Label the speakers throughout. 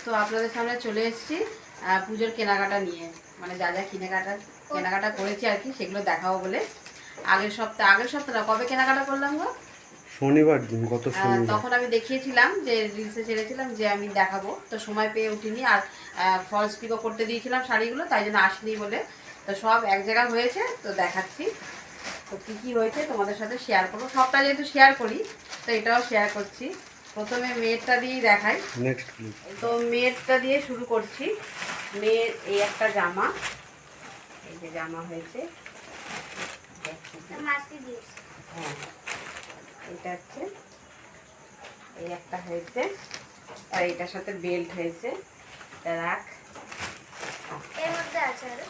Speaker 1: তো আপনাদের সামনে চলে এসেছি পুজোর কেনাকাটা নিয়ে, মানে যা যা কেনাকাটা করেছি আর কি, সেগুলো দেখাবো বলে। আগের সপ্তাহ না, কবে কেনাকাটা করলাম গো?
Speaker 2: শনিবার দিন, গত শনিবার।
Speaker 1: তখন আমি দেখিয়েছিলাম যে রিলসে ছেড়েছিলাম যে আমি দেখাবো, তো সময় পেয়ে উঠিনি। আর ফলস পিকও করতে দিয়েছিলাম শাড়িগুলো, তাই জন্য আসেনি বলে। তো সব এক জায়গায় হয়েছে, তো দেখাচ্ছি। তো কী কী হয়েছে তোমাদের সাথে শেয়ার করবো, সবটা যেহেতু শেয়ার করি তো এটাও শেয়ার করছি। প্রথমে মেয়েরটা দিয়েই দেখাই।
Speaker 2: Next clip.
Speaker 1: তো মেয়েরটা দিয়ে শুরু করছি। মেয়ের এই একটা জামা, এই যে জামা হয়েছে, হ্যাঁ এটা হচ্ছে, এই একটা হয়েছে, আর এটার সাথে বেল্ট হয়েছে। রাখ,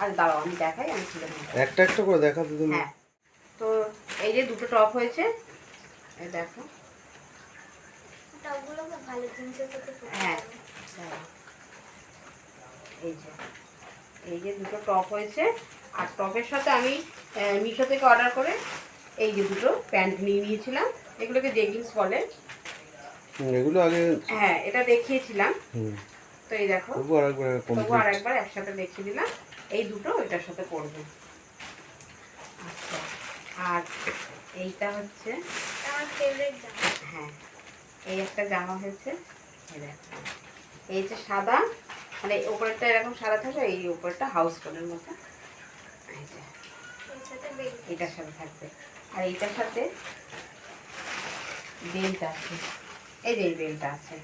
Speaker 1: আর দাঁড়াও আমি দেখাই, আমি খুলে দিই।
Speaker 2: একটা একটা করে দেখাতে তুমি।
Speaker 1: হ্যাঁ, তো এই যে দুটো টপ হয়েছে, এই দেখো। হ্যাঁ, এই যে দুটো টপ হয়েছে। আর টপের সাথে আমি মিশো থেকে অর্ডার করে এই যে দুটো প্যান্ট নিয়ে নিয়েছিলাম। এগুলোকে জেগিংস বলে।
Speaker 2: এগুলো আগে,
Speaker 1: হ্যাঁ এটা দেখিয়েছিলাম। তো এই দেখো, তবু আরেকবার একসাথে দেখিয়ে দিলাম। এই দুটো এটার সাথে পরবে। আচ্ছা, আর এইটা হচ্ছে
Speaker 3: আমার ফেভারিট জামা।
Speaker 1: হ্যাঁ, এই একটা জামা হয়েছে। এই দেখো, এই যে সাদা, মানে উপরেরটা এরকম সাদা থাকে, এই উপরেরটা হাউস কোটের মতো। এই যে এটার সাথে থাকবে। আর এইটার সাথে বেল্ট আছে, এই যে এই বেল্টটা আছে।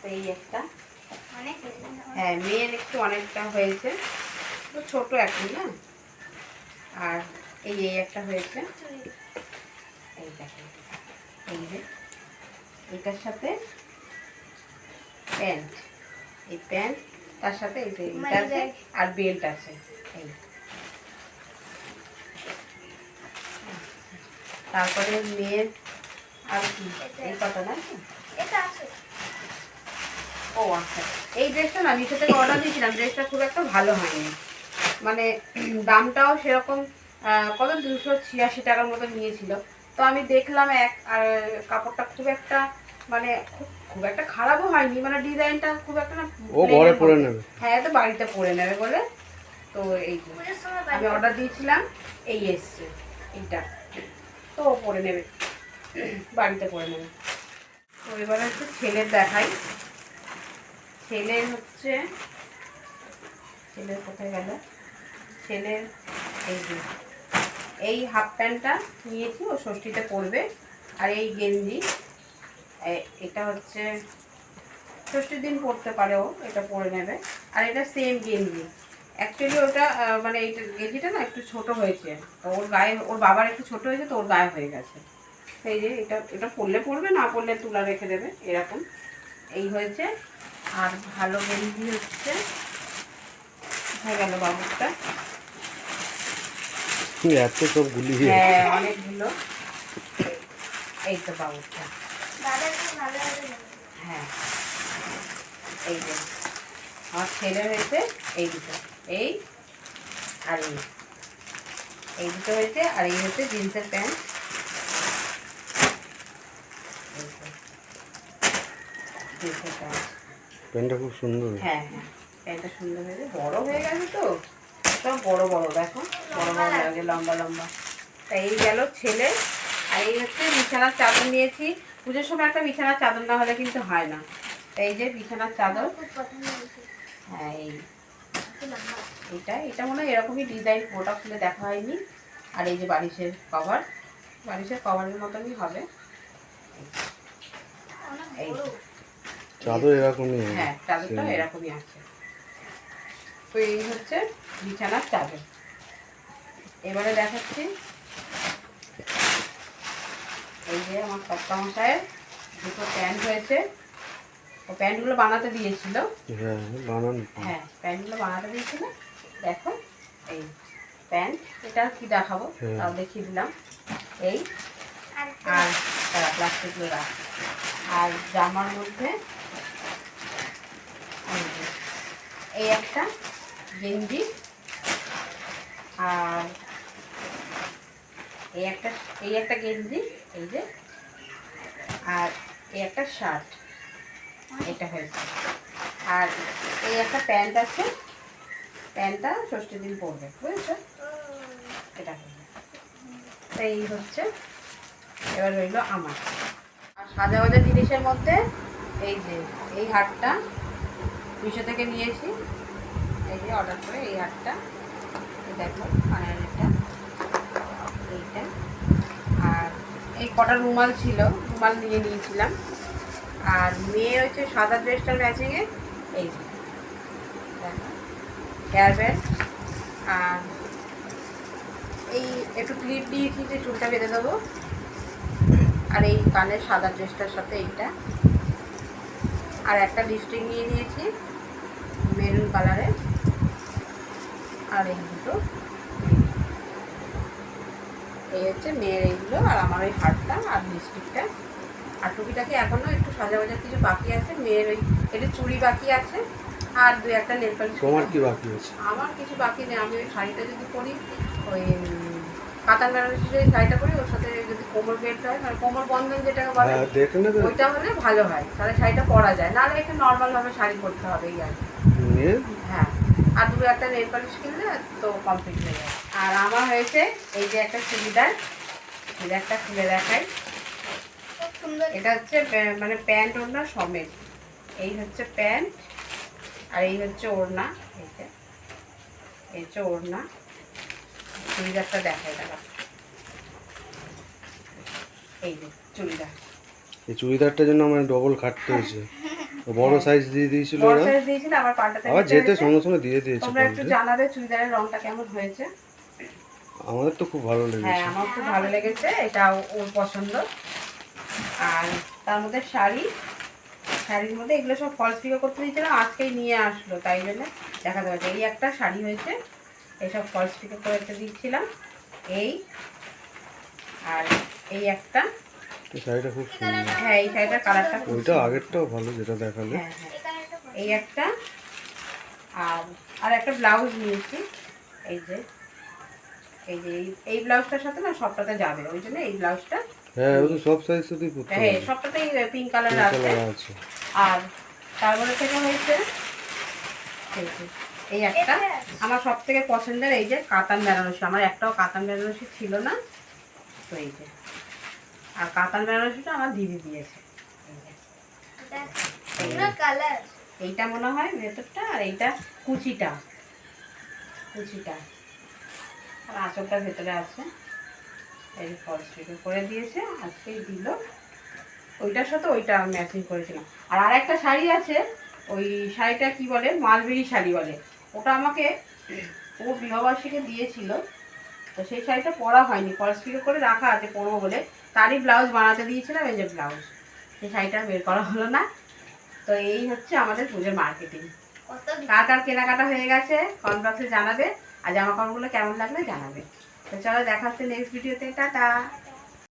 Speaker 1: তো এই একটা, হ্যাঁ মেয়ের একটু অনেকটা হয়েছে, তো ছোট এখন না। আর এই একটা হয়েছে, এই দেখো, এই যে এটার সাথে প্যান্ট, এই প্যান্ট, তার সাথে এই যে এটা আছে, আর বেল্ট আছে। এই তারপরে মেয়ের আর কি, এই কত না, ও আচ্ছা, এই ড্রেসটা না মিশো থেকে অর্ডার দিয়েছিলাম। ড্রেসটা খুব একটা ভালো হয়নি, মানে দামটাও সেরকম, কত 286 টাকার মতো নিয়েছিল। তো আমি দেখলাম আর কাপড়টা খুব একটা, মানে খুব একটা খারাপও হয়নি, মানে ডিজাইনটা খুব একটা না,
Speaker 2: ও ঘরে পরে নেবে।
Speaker 1: হ্যাঁ তো বাড়িতে পরে নেবে বলে। তো এই আমি অর্ডার দিয়েছিলাম, এই এসছে এইটা, তো ও পরে নেবে, বাড়িতে পরে নেবে। তো এবারে একটু ছেলের দেখাই। ছেলের হচ্ছে, ছেলের কোথায় গেল, ছেলের এই যে এই হাফ প্যান্টটা নিয়েছি, ও ষষ্ঠীতে পরবে। আর এই গেঞ্জি, এটা হচ্ছে ষষ্ঠীর দিন পরতে পারে, ও এটা পরে নেবে। আর এটা সেম গেঞ্জি, অ্যাকচুয়ালি ওটা মানে এই গেঞ্জিটা না একটু ছোট হয়েছে, তো ওর গায়ে, ওর বাবার একটু ছোট হয়েছে, তো ওর গায়ে হয়ে গেছে। সেই যে এটা পরলে পরবে, না পরলে তুলা রেখে দেবে, এরকম এই হয়েছে। আর ভালো গেঞ্জি হচ্ছে, হয়ে গেল বাবুরটা,
Speaker 2: এত সব গুলি,
Speaker 1: হ্যাঁ অনেকগুলো। এই তো বাবুরটা, হ্যাঁ এই যে আমার ছেলে হয়েছে এই দুটো, এই আর এই দুটো হয়েছে। আর এই হচ্ছে জিন্সের প্যান্ট, জিন্সের প্যান্ট।
Speaker 2: প্যান্টটা খুব সুন্দর।
Speaker 1: হ্যাঁ হ্যাঁ, প্যান্টটা সুন্দর হয়েছে, বড় হয়ে গেছে তো, সব বড় বড় দেখো, বড় বড় লাগে, লম্বা লম্বা। তাই এই গেল ছেলে। আর এই হচ্ছে বিছানার চাদর নিয়েছি। পুজোর সময় একটা বিছানার চাদর না হলে কিন্তু হয় না। এই যে বিছানার চাদর, হ্যাঁ এটা মনে হয় এরকমই ডিজাইন, ওটা খুলে দেখা হয়নি। আর এই যে বালিশের কভার, বালিশের কভারের মতনই হবে। এই
Speaker 2: চাদর এরকমই,
Speaker 1: হ্যাঁ চাদরটা এরকমই আছে। তো এই হচ্ছে বিছানার চাদর। এবারে দেখাচ্ছি, এই যে আমার কর্তা মশাইয়ের দুটো প্যান্ট হয়েছে। ও প্যান্টগুলো বানাতে দিয়েছিল, হ্যাঁ প্যান্টগুলো বানাতে দিয়েছিল। দেখো এই প্যান্ট, এটা কি দেখাবো, তাও দেখিয়ে দিলাম। এই আর প্লাস্টিকগুলো রাখ। আর জামার মধ্যে এই একটা গেঞ্জি, আর এই একটা গেঞ্জি, এই যে, আর এই একটা শার্ট, এটা হয়েছে। আর এই একটা প্যান্ট আছে, প্যান্টটা ষষ্ঠীর দিন পরবে, বুঝেছো? এটা করবে। তো এই হচ্ছে, এবার রইল আমার। আর সাজা বাজা জিনিসের মধ্যে এই যে এই হারটা মিশো থেকে নিয়েছি, এই যে অর্ডার করে এই হারটা, এই দেখো কানের এটা, এইটা, আর এই কটা রুমাল ছিল, রুমাল নিয়ে নিয়েছিলাম। আর মেয়ের হচ্ছে সাদা ড্রেসটার ম্যাচিংয়ে এই যে দেখো হেয়ার ব্যান্ড, আর এই একটু ক্লিপ দিয়েছি যে চুলটা বেঁধে দেবো, আর এই কানের সাদা ড্রেসটার সাথে এইটা, আর একটা লিপস্টিক নিয়ে নিয়েছি মেরুন কালারের, আর এই দুটো, এই হচ্ছে মেয়ের এইগুলো, আর আমার ওই হারটা আর লিপস্টিকটা। আর টুকিটাকে এখনও একটু সাজা বাজার কিছু বাকি আছে, মেয়ের ওই একটু চুড়ি বাকি আছে, আর দু একটা নেল পালিশ।
Speaker 2: তোমার কি বাকি আছে?
Speaker 1: আমার কিছু বাকি নেই, আমি ওই শাড়িটা যদি পরি, ওই কাতান বেনারসি যদি শাড়িটা পরি, ওর সাথে যদি কোমর বেল্ট হয়, মানে কোমর বন্ধন যেটাকে বলে,
Speaker 2: হ্যাঁ, দেখে নেবে।
Speaker 1: ওইটা হলে ভালো হয়, তাহলে শাড়িটা পরা যায়, নাহলে একটু নর্মালভাবে শাড়ি পরতে হবে এই আর কি।
Speaker 2: নিয়ে
Speaker 1: হ্যাঁ, আর দু একটা নেল পালিশ কিনলে তো কমপ্লিট হয়ে যাবে। আর আমার হয়েছে এই যে একটা চুড়িদার, চুড়িদারটা খুলে দেখাই।
Speaker 3: খুব সুন্দর।
Speaker 1: এটা হচ্ছে মানে প্যান্ট ওড়না সমেত, এই হচ্ছে প্যান্ট, আর এই হচ্ছে ওড়না, এইটা এই হচ্ছে ওড়না। চুড়িদারটা দেখাই দাঁড়া, এই যে চুড়িদার,
Speaker 2: এই চুড়িদারটার জন্য আমার ডবল খাটতে হয়েছে। বড় সাইজ দিয়ে দিয়েছিল
Speaker 1: বড়
Speaker 2: ওরা,
Speaker 1: সাইজ দিয়েছিল, আবার পাল্টাতে
Speaker 2: আবার
Speaker 1: দিতে
Speaker 2: যেতে
Speaker 1: হয়েছে।
Speaker 2: সঙ্গে সঙ্গে দিয়ে দিয়েছে
Speaker 1: তোমরা একটু
Speaker 2: পাল্টে।
Speaker 1: জানাবে চুড়িদারের রংটা কেমন হয়েছে।
Speaker 2: আমাদের তো খুব ভালো
Speaker 1: হ্যাঁ,
Speaker 2: লেগেছে।
Speaker 1: আমার খুব ভালো লেগেছে, এটা ওর পছন্দ। আর তার মধ্যে শাড়ি, শাড়ির মধ্যে এগুলো সব ফলস পিকো করতে দিয়েছিলাম, আজকেই নিয়ে আসলো, তাই জন্য দেখাতে পারছি। এই একটা শাড়ি হয়েছে, এইসব ফলস পিকো করে দিচ্ছিলাম, এই আর এই একটা।
Speaker 2: এই শাড়িটা খুব সুন্দর।
Speaker 1: হ্যাঁ, এই শাড়িটার কালারটা খুব
Speaker 2: ওইটা
Speaker 1: সুন্দর।
Speaker 2: আগেরটাও ভালো যেটা দেখালে।
Speaker 1: হ্যাঁ হ্যাঁ, এই একটা, আর একটা ব্লাউজ নিয়েছি, এই যে এই ব্লাউজটার সাথে না সবটাতে যাবে, ওই জন্য এই ব্লাউজটা।
Speaker 2: হ্যাঁ, ও তো সব সাইজ সাথেই পড়তে
Speaker 1: হ্যাঁ,
Speaker 2: হবে।
Speaker 1: সবটাতেই পিঙ্ক কালার
Speaker 2: এই
Speaker 1: আছে।
Speaker 2: কালার আছে।
Speaker 1: আর তারপরে থেকে হয়েছে এই যে, এই একটা আমার সব থেকে পছন্দের, এই যে কাতান বেনারসি, আমার একটাও কাতান বেনারসি ছিল না, তো এই যে, আর কাতান বেনারসিটা আমার দিদি দিয়েছে।
Speaker 3: সুন্দর কালার।
Speaker 1: এইটা মনে হয় ভেতরটা, আর এইটা কুচিটা, আর আঁচলটা ভেতরে আছে। এই ফলস পিকো করে দিয়েছে, আজকেই দিল। ওইটার সাথে ওইটা ম্যাচিং করেছিলাম। আর আরেকটা শাড়ি আছে, ওই শাড়িটা কি বলে, মালবেরি শাড়ি বলে, ওটা আমাকে ও বিবাহবার্ষিকে দিয়েছিল, তো সেই শাড়িটা পরা হয়নি, ফলস পিকো করে রাখা আছে পরবো বলে, তারই ব্লাউজ বানাতে দিয়েছিলাম, এই যে ব্লাউজ, সেই শাড়িটা বের করা হলো না। তো এই হচ্ছে আমাদের পুজোর মার্কেটিং।
Speaker 3: কত
Speaker 1: কার কার কেনাকাটা হয়ে গেছে কমেন্ট বক্সে জানাবে, আর জামা কাপড়গুলো কেমন লাগলে জানাবে। তো চলো, দেখা হচ্ছে নেক্সট ভিডিওতে, টাটা।